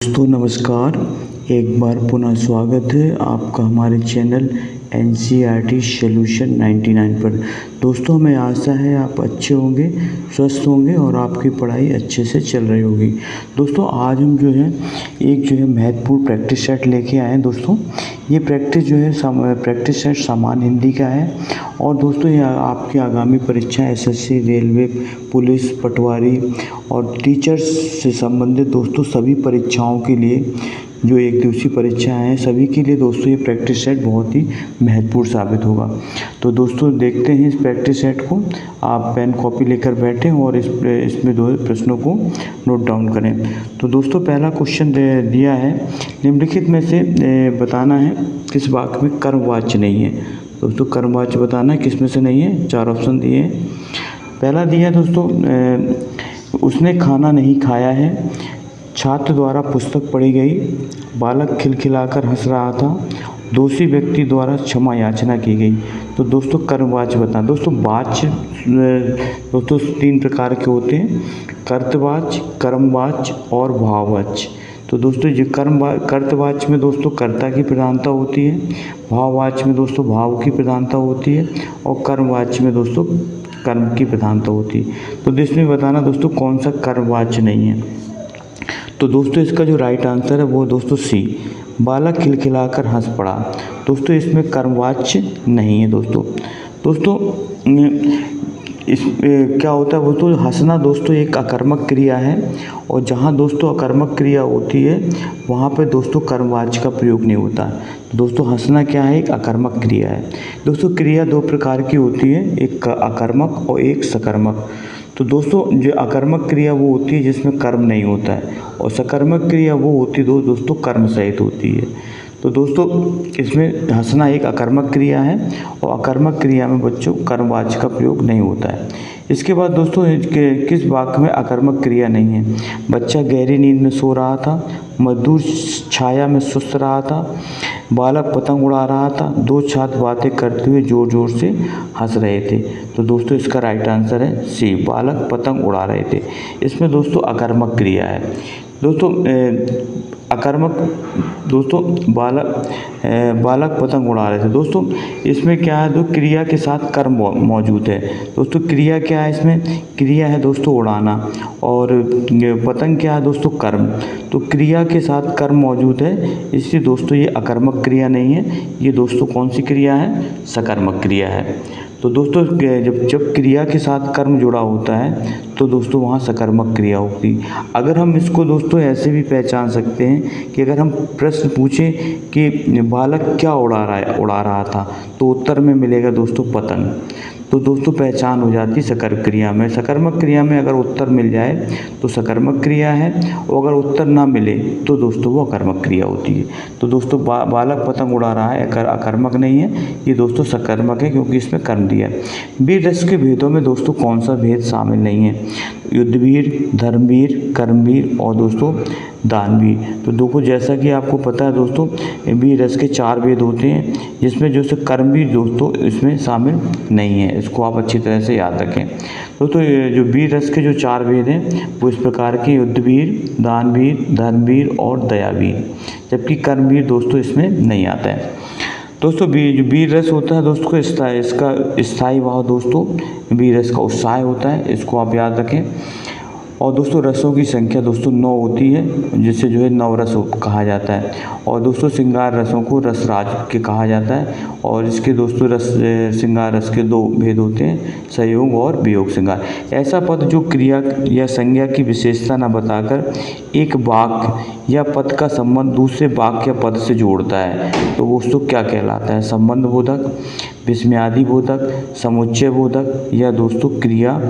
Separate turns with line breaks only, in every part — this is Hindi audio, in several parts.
दोस्तों नमस्कार। एक बार पुनः स्वागत है आपका हमारे चैनल NCERT सॉल्यूशन 99 पर। दोस्तों हमें आशा है आप अच्छे होंगे, स्वस्थ होंगे और आपकी पढ़ाई अच्छे से चल रही होगी। दोस्तों आज हम एक महत्वपूर्ण प्रैक्टिस सेट लेके आए हैं। दोस्तों ये प्रैक्टिस प्रैक्टिस सेट सामान्य हिंदी का है और दोस्तों ये आपकी आगामी परीक्षा SSC, रेलवे, पुलिस, पटवारी और टीचर्स से संबंधित दोस्तों सभी परीक्षाओं के लिए जो एक दिवसीय परीक्षाएं हैं सभी के लिए दोस्तों ये प्रैक्टिस सेट बहुत ही महत्वपूर्ण साबित होगा। तो दोस्तों देखते हैं इस प्रैक्टिस सेट को। आप पेन कॉपी लेकर बैठें और इसमें दो प्रश्नों को नोट डाउन करें। तो दोस्तों पहला क्वेश्चन दिया है, निम्नलिखित में से बताना है किस वाक्य में कर्मवाच्य नहीं है। दोस्तों कर्मवाच्य बताना है किस में से नहीं है, 4 ऑप्शन दिए हैं। पहला दिया दोस्तों उसने खाना नहीं खाया है, छात्र द्वारा पुस्तक पढ़ी गई, बालक खिलखिलाकर हंस रहा था, दोषी व्यक्ति द्वारा क्षमा याचना की गई। तो दोस्तों कर्मवाच्य बताना। दोस्तों वाच्य दोस्तों 3 प्रकार के होते हैं, कर्तवाच्य, कर्मवाच्य और भाववाच्य। तो दोस्तों जो कर्तवाच्य में दोस्तों कर्ता की प्रधानता होती है, भाववाच्य में दोस्तों भाव की प्रधानता होती है और कर्मवाच्य में दोस्तों कर्म की प्रधानता होती है। तो इसमें बताना दोस्तों कौन सा कर्मवाच्य नहीं है। तो दोस्तों इसका जो राइट आंसर है वो दोस्तों सी, बालक खिलखिलाकर हंस पड़ा। दोस्तों इसमें कर्मवाच्य नहीं है। दोस्तों इस क्या होता है दोस्तों, हंसना दोस्तों एक अकर्मक क्रिया है और जहाँ दोस्तों अकर्मक क्रिया होती है वहाँ पे दोस्तों कर्मवाच्य का प्रयोग नहीं होता है। तो दोस्तों हंसना क्या है, एक अकर्मक क्रिया है। दोस्तों क्रिया 2 प्रकार की होती है, एक अकर्मक और एक सकर्मक। तो दोस्तों जो अकर्मक क्रिया वो होती है जिसमें कर्म नहीं होता है और सकर्मक क्रिया वो होती है दोस्तों कर्म सहित होती है। तो दोस्तों इसमें हंसना एक अकर्मक क्रिया है और अकर्मक क्रिया में बच्चों कर्मवाच्य का प्रयोग नहीं होता है। इसके बाद दोस्तों किस वाक्य में अकर्मक क्रिया नहीं है। बच्चा गहरी नींद में सो रहा था, मजदूर छाया में सुस्त रहा था, बालक पतंग उड़ा रहा था, 2 छात्र बातें करते हुए जोर जोर से हंस रहे थे। तो दोस्तों इसका राइट आंसर है सी, बालक पतंग उड़ा रहे थे। इसमें दोस्तों अकर्मक क्रिया है। दोस्तों अकर्मक दोस्तों बालक पतंग उड़ा रहे थे। दोस्तों इसमें क्या है, क्रिया के साथ कर्म मौजूद है। दोस्तों क्रिया क्या है, इसमें क्रिया है दोस्तों उड़ाना और पतंग क्या है दोस्तों कर्म। तो क्रिया के साथ कर्म मौजूद है, इसलिए दोस्तों ये अकर्मक क्रिया नहीं है। ये दोस्तों कौन सी क्रिया है, सकर्मक क्रिया है। तो दोस्तों जब क्रिया के साथ कर्म जुड़ा होता है तो दोस्तों वहाँ सकर्मक क्रिया होती है। अगर हम इसको दोस्तों ऐसे भी पहचान सकते हैं कि अगर हम प्रश्न पूछें कि बालक क्या उड़ा रहा था, तो उत्तर में मिलेगा दोस्तों पतंग। तो दोस्तों पहचान हो जाती सकर्मक क्रिया में। सकर्मक क्रिया में अगर उत्तर मिल जाए तो सकर्मक क्रिया है और अगर उत्तर ना मिले तो दोस्तों वो अकर्मक क्रिया होती है। तो दोस्तों बालक पतंग उड़ा रहा है अकर्मक नहीं है, ये दोस्तों सकर्मक है क्योंकि इसमें कर्म दिया है। वीर रस के भेदों में दोस्तों कौन सा भेद शामिल नहीं है। युद्धवीर, धर्मवीर, कर्मवीर और दोस्तों दानवीर। तो देखो जैसा कि आपको पता है दोस्तों वीर रस के 4 भेद होते हैं जिसमें जो कर्मवीर दोस्तों इसमें शामिल नहीं है। इसको आप अच्छी तरह से याद रखें। दोस्तों जो वीर रस के जो 4 भेद हैं वो इस प्रकार के युद्धवीर, दानवीर, धर्मवीर और दयावीर, जबकि कर्मवीर दोस्तों इसमें नहीं आता है। दोस्तों जो वीर रस होता है दोस्तों इसका स्थायी भाव दोस्तों वीर रस का उत्साह होता है, इसको आप याद रखें। और दोस्तों रसों की संख्या दोस्तों 9 होती है जिसे जो है 9 रस कहा जाता है। और दोस्तों श्रृंगार रसों को रसराज के कहा जाता है और इसके दोस्तों श्रृंगार रस के 2 भेद होते हैं, संयोग और वियोग श्रृंगार। ऐसा पद जो क्रिया या संज्ञा की विशेषता न बताकर एक वाक्य या पद का संबंध दूसरे वाक्य या पद से जोड़ता है तो दोस्तों क्या कहलाता है, संबंध बोधक, विस्मयादि बोधक, समुच्चय बोधक या दोस्तों क्रिया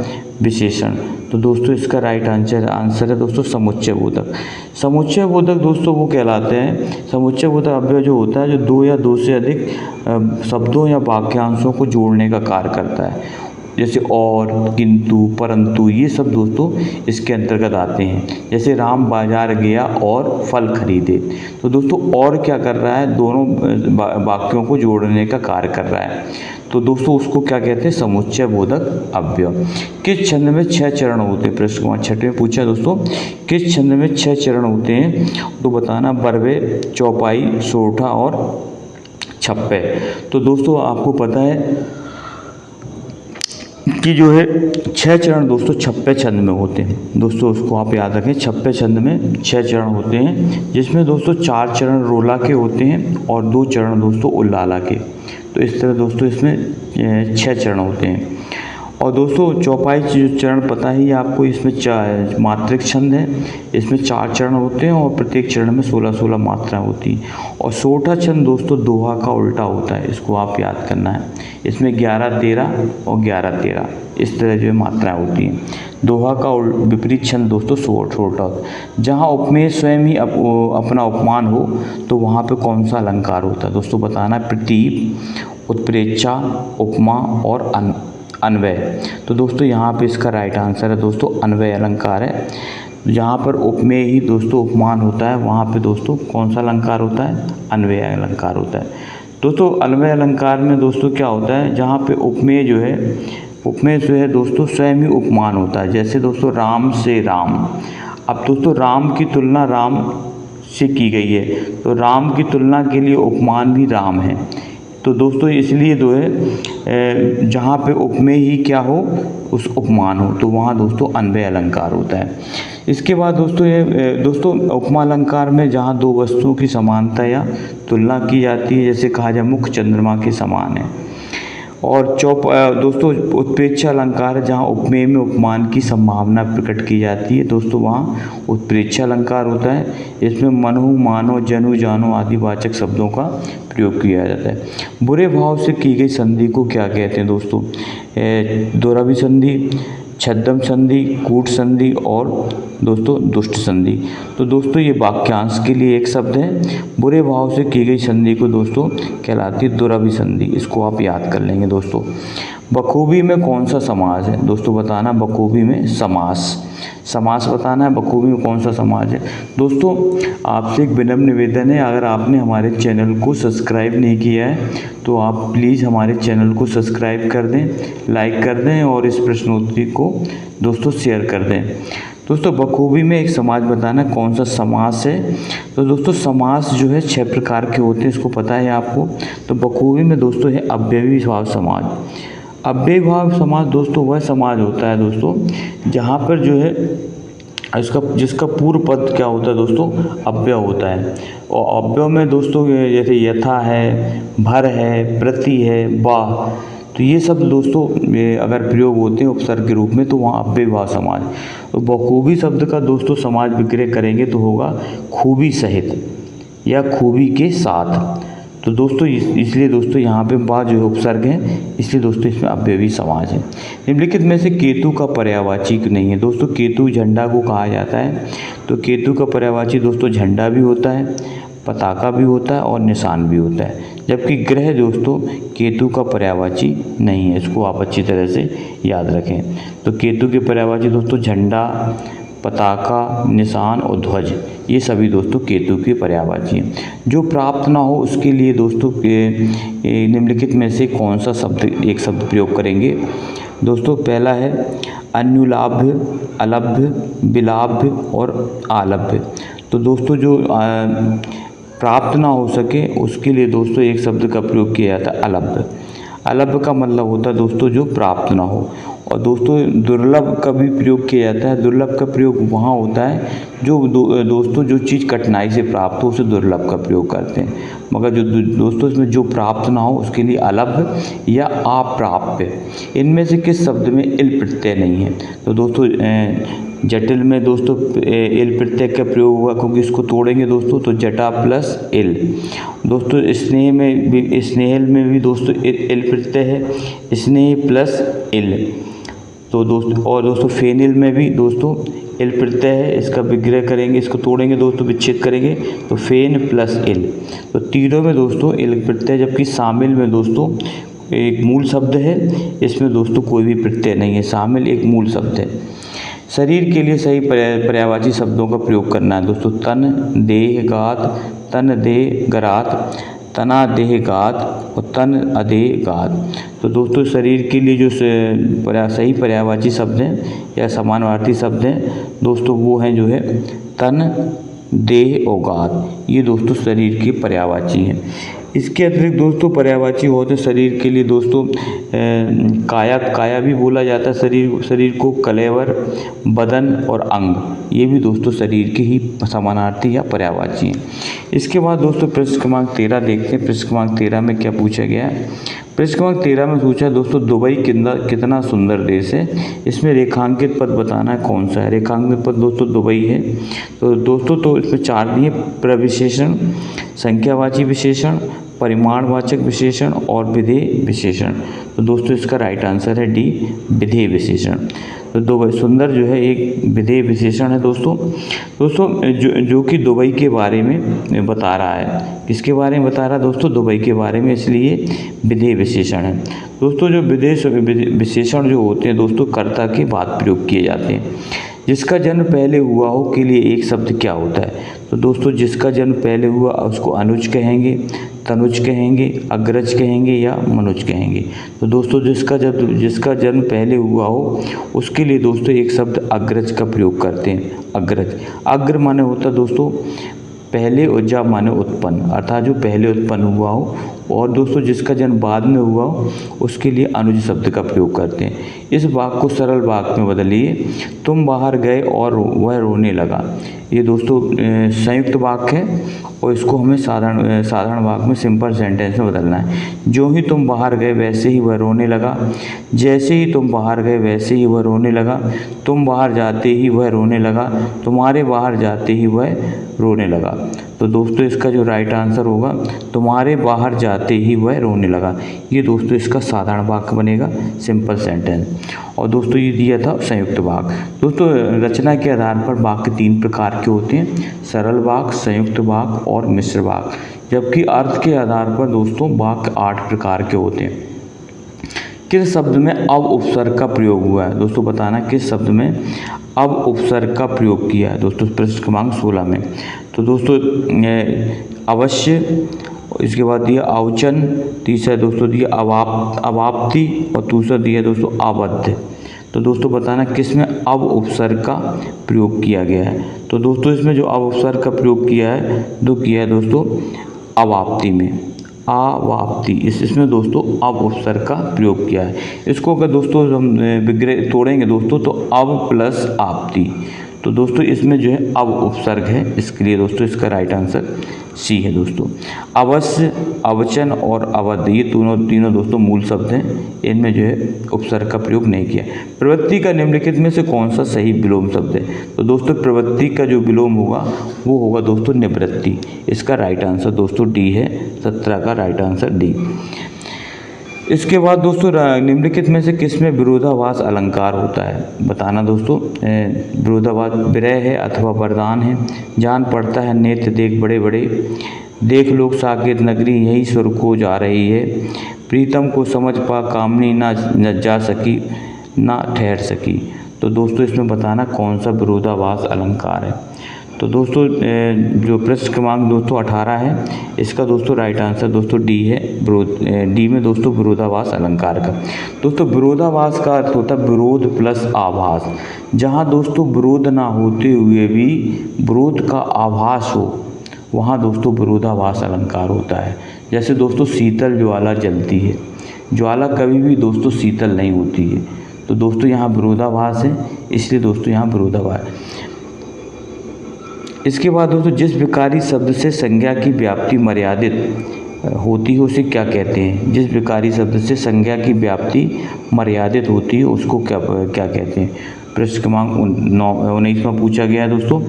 विशेषण। तो दोस्तों इसका राइट आंसर है दोस्तों समुच्चय बोधक। समुच्चय बोधक दोस्तों वो कहलाते हैं, समुच्चय बोधक अव्यय जो होता है जो 2 या 2 से अधिक शब्दों या वाक्यांशों को जोड़ने का कार्य करता है। जैसे और, किंतु, परंतु, ये सब दोस्तों इसके अंतर्गत आते हैं। जैसे राम बाजार गया और फल खरीदे, तो दोस्तों और क्या कर रहा है, दोनों वाक्यों को जोड़ने का कार्य कर रहा है। तो दोस्तों उसको क्या कहते हैं, समुच्चय बोधक अव्यय। किस छंद में 6 चरण होते हैं, प्रश्न क्रमांक 6 में पूछा दोस्तों, किस छंद में 6 चरण होते हैं, तो बताना बरवे, चौपाई, सोरठा और छप्पे। तो दोस्तों आपको पता है कि जो है 6 चरण दोस्तों छप्पे छंद में होते हैं। दोस्तों उसको आप याद रखें, छप्पे छंद में 6 चरण होते हैं, जिसमें दोस्तों 4 चरण रोला के होते हैं और 2 चरण दोस्तों उल्लाला के। तो इस तरह दोस्तों इसमें 6 चरण होते हैं। और दोस्तों चौपाई चरण पता ही आपको, इसमें मात्रिक छंद है, इसमें 4 चरण होते हैं और प्रत्येक चरण में 16-16 मात्राएं होती हैं। और सोरठा छंद दोस्तों दोहा का उल्टा होता है, इसको आप याद करना है। इसमें 11-13 और 11-13 इस तरह जो है मात्राएं होती हैं। दोहा का विपरीत छंद दोस्तों सोरठा होता है। जहाँ उपमेय स्वयं ही अपना उपमान हो, तो वहाँ पे कौन सा अलंकार होता है, दोस्तों बताना, प्रतीप, उत्प्रेक्षा, उपमा और अन्वय। तो दोस्तों यहाँ पे इसका राइट आंसर है दोस्तों अन्वय अलंकार है। जहाँ पर उपमेय ही दोस्तों उपमान होता है, वहाँ पे दोस्तों कौन सा अलंकार होता है, अन्वय अलंकार होता है। दोस्तों अन्वय अलंकार में दोस्तों क्या होता है, जहाँ पे उपमेय जो है दोस्तों स्वयं ही उपमान होता है। जैसे दोस्तों राम से राम, अब दोस्तों राम की तुलना राम से की गई है, तो राम की तुलना के लिए उपमान भी राम है। तो दोस्तों इसलिए जो है जहाँ पे उपमेय ही क्या हो, उस उपमान हो, तो वहाँ दोस्तों अन्वय अलंकार होता है। इसके बाद दोस्तों उपमा अलंकार में जहाँ 2 वस्तुओं की समानता या तुलना की जाती है, जैसे कहा जाए मुख चंद्रमा के समान है। और दोस्तों उत्प्रेक्षा अलंकार है, जहाँ उपमेय में उपमान की संभावना प्रकट की जाती है, दोस्तों वहाँ उत्प्रेक्षा अलंकार होता है। इसमें मनु, मानो, जनु, जानो आदि वाचक शब्दों का प्रयोग किया जाता है। बुरे भाव से की गई संधि को क्या कहते हैं दोस्तों, दोहरावी संधि, छद्म संधि, कूट संधि और दोस्तों दुष्ट संधि। तो दोस्तों ये वाक्यांश के लिए एक शब्द है। बुरे भाव से की गई संधि को दोस्तों कहलाती है दोहरावी संधि, इसको आप याद कर लेंगे दोस्तों। बखूबी में कौन सा समास है, दोस्तों बताना, बखूबी में समास बताना है, बखूबी में कौन सा समास है। दोस्तों आपसे एक विनम्र निवेदन है, अगर आपने हमारे चैनल को सब्सक्राइब नहीं किया है तो आप प्लीज़ हमारे चैनल को सब्सक्राइब कर दें, लाइक कर दें और इस प्रश्नोत्तरी को दोस्तों शेयर कर दें। दोस्तों बखूबी में एक समास बताना कौन सा समास है। तो दोस्तों समास जो है 6 प्रकार के होते हैं, इसको पता है आपको। तो बखूबी में दोस्तों है अव्ययी भाव समास। अव्ययी भाव समास दोस्तों वह समास होता है दोस्तों जहाँ पर जो है जिसका पूर्व पद क्या होता है दोस्तों, अव्यय होता है। और अव्यय में दोस्तों जैसे यथा है, भर है, प्रति है, वाह, तो ये सब दोस्तों अगर प्रयोग होते हैं उपसर्ग के रूप में, तो वहाँ अव्ययी भाव समास। तो बखूबी शब्द का दोस्तों समाज विग्रह करेंगे तो होगा खूबी सहित या खूबी के साथ। तो दोस्तों इसलिए दोस्तों यहाँ पे बा जो है उपसर्ग है, इसलिए दोस्तों इसमें अव्ययी समास है। निम्नलिखित में से केतु का पर्यायवाची नहीं है। दोस्तों केतु झंडा को कहा जाता है, तो केतु का पर्यायवाची दोस्तों झंडा भी होता है, पताका भी होता है और निशान भी होता है, जबकि ग्रह दोस्तों केतु का पर्यायवाची नहीं है। इसको आप अच्छी तरह से याद रखें। तो केतु के पर्यायवाची दोस्तों झंडा, पताका, निशान और ध्वज, ये सभी दोस्तों केतु के पर्यायवाची हैं। जो प्राप्त ना हो उसके लिए दोस्तों निम्नलिखित में से कौन सा एक शब्द प्रयोग करेंगे। दोस्तों पहला है अन्युलाभ्य, अलभ्य, विलाभ्य और आलभ्य। तो दोस्तों जो प्राप्त ना हो सके उसके लिए दोस्तों एक शब्द का प्रयोग किया जाता है अलभ्य। अलभ्य का मतलब होता है दोस्तों जो प्राप्त ना हो। और दोस्तों दुर्लभ का भी प्रयोग किया जाता है। दुर्लभ का प्रयोग वहाँ होता है जो दोस्तों जो चीज़ कठिनाई से प्राप्त हो उसे दुर्लभ का प्रयोग करते हैं, मगर जो दोस्तों इसमें जो प्राप्त ना हो उसके लिए अलभ्य या अप्राप्य। इनमें से किस शब्द में इल प्रत्यय नहीं है। तो दोस्तों जटिल में दोस्तों इल प्रत्यय का प्रयोग हुआ, क्योंकि इसको तोड़ेंगे दोस्तों तो जटा प्लस इल। दोस्तों स्नेहल में भी दोस्तों इल प्रत्यय है, स्नेह प्लस इल। तो दोस्तों फेनिल में भी दोस्तों इल प्रत्यय है, इसका विग्रह करेंगे, इसको तोड़ेंगे दोस्तों, विच्छेद करेंगे तो फेन प्लस इल। तो तीनों में दोस्तों इल प्रत्यय, जबकि शामिल में दोस्तों एक मूल शब्द है, इसमें दोस्तों कोई भी प्रत्यय नहीं है शामिल, एक मूल शब्द है। शरीर के लिए सही पर्यायवाची शब्दों का प्रयोग करना है दोस्तों। तन देह गात, तन देह गरात, तना देह गात और तन अदेह गात। तो दोस्तों शरीर के लिए जो सही पर्यायवाची शब्द हैं या समानार्थी शब्द हैं दोस्तों वो हैं जो है तन देह और गात, ये दोस्तों शरीर की पर्यायवाची हैं। इसके अतिरिक्त दोस्तों पर्यायवाची होते हैं शरीर के लिए दोस्तों काया भी बोला जाता है शरीर को, कलेवर, बदन और अंग, ये भी दोस्तों शरीर के ही समानार्थी या पर्यायवाची हैं। इसके बाद दोस्तों पृष्ठ क्रमांक 13 देखते हैं। पृष्ठ क्रमांक 13 में क्या पूछा गया है? पृष्ठ क्रमांक 13 में पूछा दोस्तों दुबई कितना सुंदर देश है। इसमें रेखांकित पद बताना है कौन सा है। रेखांकित पद दोस्तों दुबई है। तो दोस्तों तो इसमें 4 दिए, प्रविशेषण, संख्यावाची विशेषण, परिमाणवाचक विशेषण और विधेय विशेषण। तो दोस्तों इसका राइट आंसर है डी, विधेय विशेषण। तो दुबई सुंदर जो है एक विधेय विशेषण है दोस्तों जो कि दुबई के बारे में बता रहा है। किसके बारे में बता रहा है दोस्तों? दुबई के बारे में, इसलिए विधेय विशेषण है दोस्तों। जो विशेषण जो होते हैं दोस्तों कर्ता के बाद प्रयोग किए जाते हैं। जिसका जन्म पहले हुआ हो के लिए एक शब्द क्या होता है? तो दोस्तों जिसका जन्म पहले हुआ उसको अनुज कहेंगे, तनुज कहेंगे, अग्रज कहेंगे या मनुज कहेंगे। तो दोस्तों जिसका जन्म पहले हुआ हो उसके लिए दोस्तों एक शब्द अग्रज का प्रयोग करते हैं। अग्रज, अग्र माने होता दोस्तों पहले और जा माने उत्पन्न, अर्थात जो पहले उत्पन्न हुआ हो। और दोस्तों जिसका जन्म बाद में हुआ हो उसके लिए अनुज शब्द का प्रयोग करते हैं। इस वाक्य को सरल वाक्य में बदलिए। तुम बाहर गए और वह रोने लगा। ये दोस्तों संयुक्त वाक्य है और इसको हमें साधारण वाक्य में सिंपल सेंटेंस में बदलना है। जो ही तुम बाहर गए वैसे ही वह रोने लगा। जैसे ही तुम बाहर गए वैसे ही वह रोने लगा। तुम बाहर जाते ही वह रोने लगा। तुम्हारे बाहर जाते ही वह रोने लगा। तो दोस्तों इसका जो राइट आंसर होगा तुम्हारे बाहर जाते ही वह रोने लगा। ये दोस्तों इसका साधारण वाक्य बनेगा, सिंपल सेंटेंस। और दोस्तों ये दिया था संयुक्त वाक्य। दोस्तों रचना के आधार पर वाक्य 3 प्रकार के होते हैं, सरल वाक्य, संयुक्त वाक्य और मिश्र वाक्य। जबकि अर्थ के आधार पर दोस्तों वाक्य 8 प्रकार के होते हैं। किस शब्द में अब उपसर्ग का प्रयोग हुआ है? दोस्तों बताना किस शब्द में अब उपसर्ग का प्रयोग किया है दोस्तों पृष्ठ क्रमांक 16 में। तो दोस्तों अवश्य, इसके बाद दिया अवचन, तीसरा दोस्तों दिया अवाप्ति और दूसरा दिया दोस्तों अबद्ध। तो दोस्तों बताना किस में अब उपसर्ग का प्रयोग किया गया है। तो दोस्तों इसमें जो अब उपसर्ग का प्रयोग किया है दोस्तों अवाप्ति में, अवाप्ति, इसमें दोस्तों अब उपसर्ग का प्रयोग किया है। इसको अगर दोस्तों हम विग्रह तोड़ेंगे दोस्तों तो अब प्लस आपति। तो दोस्तों इसमें जो है अब उपसर्ग है, इसके लिए दोस्तों इसका राइट आंसर सी है दोस्तों। अवश्य, अवचन और अवध ये तीनों दोस्तों मूल शब्द हैं, इनमें जो है उपसर्ग का प्रयोग नहीं किया। प्रवृत्ति का निम्नलिखित में से कौन सा सही विलोम शब्द है? तो दोस्तों प्रवृत्ति का जो विलोम होगा वो होगा दोस्तों निवृत्ति। इसका राइट आंसर दोस्तों डी है, 17 का राइट आंसर डी। इसके बाद दोस्तों निम्नलिखित में से किस में विरोधाभास अलंकार होता है? बताना दोस्तों। विरोधाभास विरह है अथवा वरदान है। जान पड़ता है नेत्र देख बड़े बड़े, देख लोग साकेत नगरी यही स्वर को जा रही है। प्रीतम को समझ पा कामनी ना जा सकी ना ठहर सकी। तो दोस्तों इसमें बताना कौन सा विरोधाभास अलंकार है। तो दोस्तों जो पृष्ठ क्रमांक दोस्तों 18 है, इसका दोस्तों राइट आंसर दोस्तों डी है। डी में दोस्तों विरोधाभास अलंकार का। दोस्तों विरोधाभास का अर्थ होता है विरोध प्लस आभास। जहाँ दोस्तों विरोध ना होते हुए भी विरोध का आभास हो वहाँ दोस्तों विरोधाभास अलंकार होता है। जैसे दोस्तों शीतल ज्वाला जलती है, ज्वाला कभी भी दोस्तों शीतल नहीं होती है। तो दोस्तों यहाँ विरोधाभास है, इसलिए दोस्तों यहाँ विरोधाभास। इसके बाद दोस्तों जिस विकारी शब्द से संज्ञा की व्याप्ति मर्यादित होती है उसे क्या कहते हैं? जिस विकारी शब्द से संज्ञा की व्याप्ति मर्यादित होती है उसको क्या कहते हैं? पृष्ठ क्रमांक 19 में पूछा गया है दोस्तों।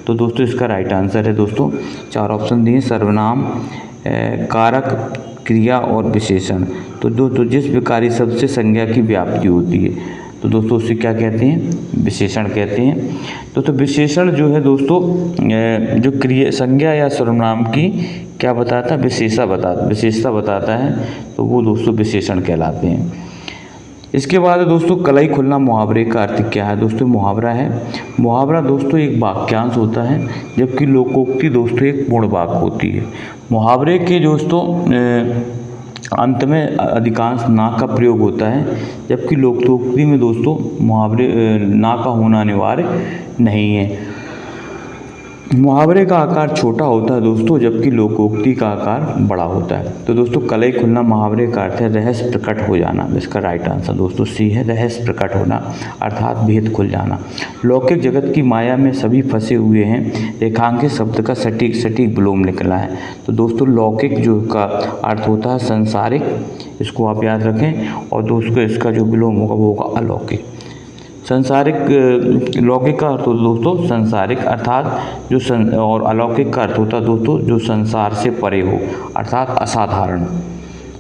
तो दोस्तों इसका राइट आंसर है दोस्तों 4 ऑप्शन दिए, सर्वनाम, कारक, क्रिया और विशेषण। तो दोस्तों जिस विकारी शब्द से संज्ञा की व्याप्ति होती है, तो दोस्तों उसे क्या कहते हैं, विशेषण कहते हैं। तो विशेषण जो है दोस्तों जो क्रिया संज्ञा या सर्वनाम की क्या बताता है, विशेषता बताता है, तो वो दोस्तों विशेषण कहलाते हैं। इसके बाद दोस्तों कलाई खुलना मुहावरे का अर्थ क्या है। दोस्तों मुहावरा दोस्तों एक वाक्यांश होता है, जबकि लोकोक्ति दोस्तों एक पूर्ण वाक्य होती है। मुहावरे के दोस्तों अंत में अधिकांश ना का प्रयोग होता है, जबकि लोकोक्ति में दोस्तों मुहावरे ना का होना अनिवार्य नहीं है। मुहावरे का आकार छोटा होता है दोस्तों, जबकि लोकोक्ति का आकार बड़ा होता है। तो दोस्तों कलई खुलना मुहावरे का अर्थ है रहस्य प्रकट हो जाना। इसका राइट आंसर दोस्तों सी है, रहस्य प्रकट होना अर्थात भेद खुल जाना। लौकिक जगत की माया में सभी फंसे हुए हैं, रेखांकित शब्द का सटीक विलोम निकला है। तो दोस्तों लौकिक जो का अर्थ होता है संसारिक, इसको आप याद रखें, और दोस्तों इसका जो विलोम होगा वो होगा अलौकिक। संसारिक लौकिक का अर्थ होता है दोस्तों संसारिक अर्थात जो और अलौकिक का अर्थ होता है दोस्तों जो संसार से परे हो अर्थात असाधारण,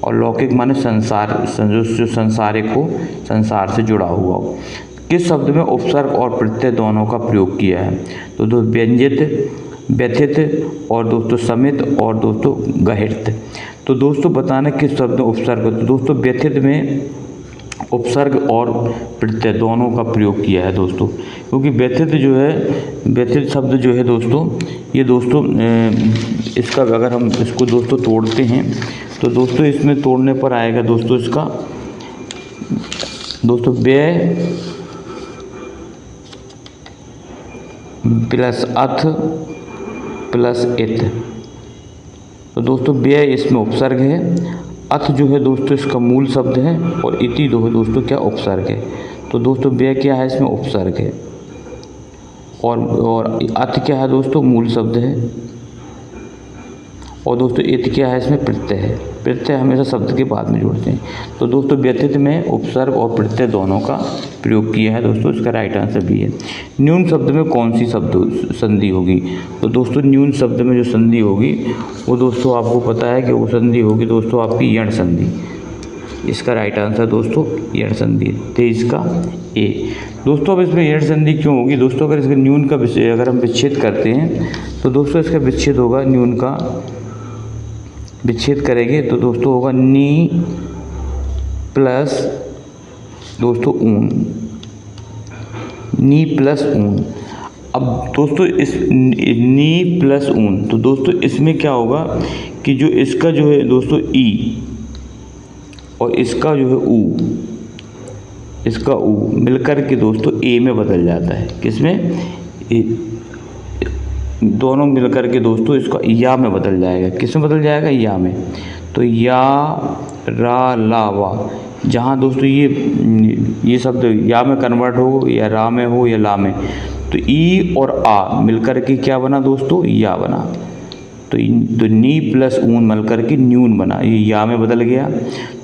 और लौकिक माने संसार जो संसारिक हो, संसार से जुड़ा हुआ हो। किस शब्द में उपसर्ग और प्रत्यय दोनों का प्रयोग किया है। तो दोस्तों व्यंजित, व्यथित और दोस्तों समित और दोस्तों गहिर्त। तो दोस्तों बताना किस शब्द में उपसर्ग। तो दोस्तों व्यथित में उपसर्ग और प्रत्यय दोनों का प्रयोग किया है दोस्तों, क्योंकि व्यथित शब्द जो है दोस्तों ये दोस्तों इसका अगर हम इसको दोस्तों तोड़ते हैं तो दोस्तों इसमें तोड़ने पर आएगा दोस्तों इसका दोस्तों व्यय प्लस अथ प्लस इत। तो दोस्तों व्यय इसमें उपसर्ग है, अथ जो है दोस्तों इसका मूल शब्द है, और इति जो है दोस्तों क्या उपसर्ग है। तो दोस्तों व्यय क्या है, इसमें उपसर्ग है, और अथ क्या है दोस्तों मूल शब्द है, और दोस्तों इत क्या है, इसमें प्रत्यय है। प्रत्यय हमेशा शब्द के बाद में जोड़ते हैं। तो दोस्तों व्यथित में उपसर्ग और प्रत्यय दोनों का प्रयोग किया है दोस्तों, इसका राइट आंसर भी है। न्यून शब्द में कौन सी शब्द संधि होगी। तो दोस्तों न्यून शब्द में जो संधि होगी वो दोस्तों आपको पता है कि वो संधि होगी दोस्तों आपकी यण संधि। इसका राइट आंसर दोस्तों यण संधि 23 का ए। दोस्तों अब इसमें यण संधि क्यों होगी दोस्तों, अगर इसका न्यून का अगर हम विच्छेद करते हैं तो दोस्तों इसका विच्छेद होगा, न्यून का विच्छेद करेंगे तो दोस्तों होगा नी प्लस दोस्तों ऊन, नी प्लस ऊन। अब दोस्तों इस नी प्लस ऊन, तो दोस्तों इसमें क्या होगा कि जो इसका जो है दोस्तों ई और इसका जो है ऊ, इसका ऊ मिलकर के दोस्तों ए में बदल जाता है। किसमें, दोनों मिलकर के दोस्तों इसका या में बदल जाएगा। किस में बदल जाएगा, या में। तो या रा ला वा, जहाँ दोस्तों ये शब्द या में कन्वर्ट हो या रा में हो या ला में, तो ई और आ मिलकर के क्या बना दोस्तों, या बना। तो नी प्लस ऊन मिलकर के न्यून बना, ये या में बदल गया,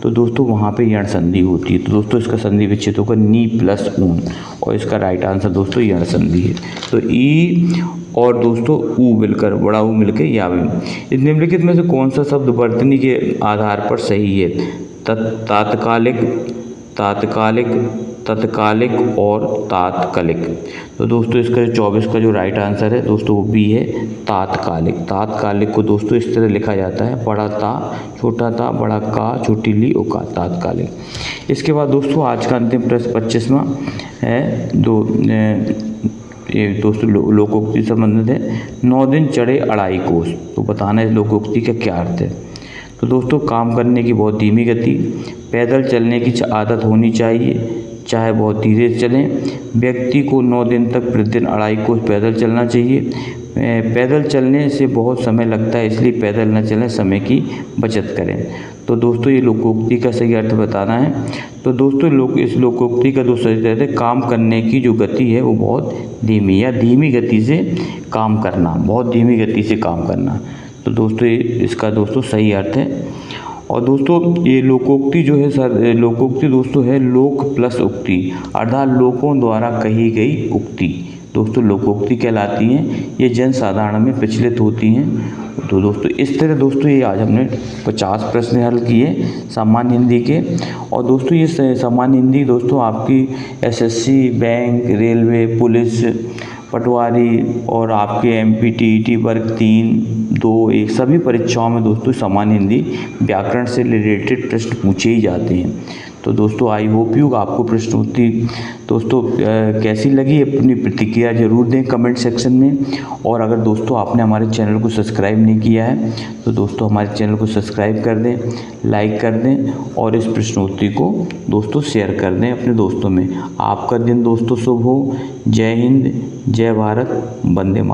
तो दोस्तों वहाँ पे यण संधि होती है। तो दोस्तों इसका संधि विच्छेद होगा नी प्लस ऊन, और इसका राइट आंसर दोस्तों यण संधि है। तो ई और दोस्तों ऊ मिलकर, बड़ा ऊ मिलकर या में। इस निम्नलिखित में से कौन सा शब्द वर्तनी के आधार पर सही है। तात्कालिक, तात्कालिक, तत्कालिक और तात्कालिक। तो दोस्तों इसका 24 का जो राइट आंसर है दोस्तों वो बी है तात्कालिक। तात्कालिक को दोस्तों इस तरह लिखा जाता है, बड़ा ता छोटा ता बड़ा का छोटी ली ओ का, तात्कालिक। इसके बाद दोस्तों आज का अंतिम प्रश्न 25वां है, ये दोस्तों लोकोक्ति संबंधित है। 9 दिन चढ़े अढ़ाई कोस। तो बताना है लोकोक्ति का क्या अर्थ है। तो दोस्तों काम करने की बहुत धीमी गति, पैदल चलने की आदत होनी चाहिए, चाहे बहुत धीरे चलें। व्यक्ति को 9 दिन तक प्रतिदिन अढ़ाई कोस पैदल चलना चाहिए। पैदल चलने से बहुत समय लगता है, इसलिए पैदल न चलें, समय की बचत करें। तो दोस्तों ये लोकोक्ति का सही अर्थ बताना है। तो दोस्तों इस लोकोक्ति का दोस्तों सही अर्थ है काम करने की जो गति है वो बहुत धीमी, या धीमी गति से काम करना, बहुत धीमी गति से काम करना। तो दोस्तों इसका दोस्तों सही अर्थ है। और दोस्तों ये लोकोक्ति जो है सर, लोकोक्ति दोस्तों है लोक प्लस उक्ति, अर्थात लोगों द्वारा कही गई उक्ति। दोस्तों लोकोक्ति कहलाती हैं। ये जन साधारण में प्रचलित होती हैं। तो दोस्तों इस तरह दोस्तों ये आज हमने 50 प्रश्न हल किए सामान्य हिंदी के। और दोस्तों ये सामान्य हिंदी दोस्तों आपकी एसएससी, बैंक, रेलवे, पुलिस, पटवारी और आपके एमपी, वर्ग 3, 2, 1 सभी परीक्षाओं में दोस्तों सामान्य हिंदी व्याकरण से रिलेटेड प्रश्न पूछे ही जाते हैं। तो दोस्तों आई होप यू आपको प्रश्नोत्तरी दोस्तों कैसी लगी, अपनी प्रतिक्रिया जरूर दें कमेंट सेक्शन में। और अगर दोस्तों आपने हमारे चैनल को सब्सक्राइब नहीं किया है तो दोस्तों हमारे चैनल को सब्सक्राइब कर दें, लाइक कर दें और इस प्रश्नोत्तरी को दोस्तों शेयर कर दें अपने दोस्तों में। आपका दिन दोस्तों शुभ हो। जय हिंद, जय भारत, वंदे मातरम।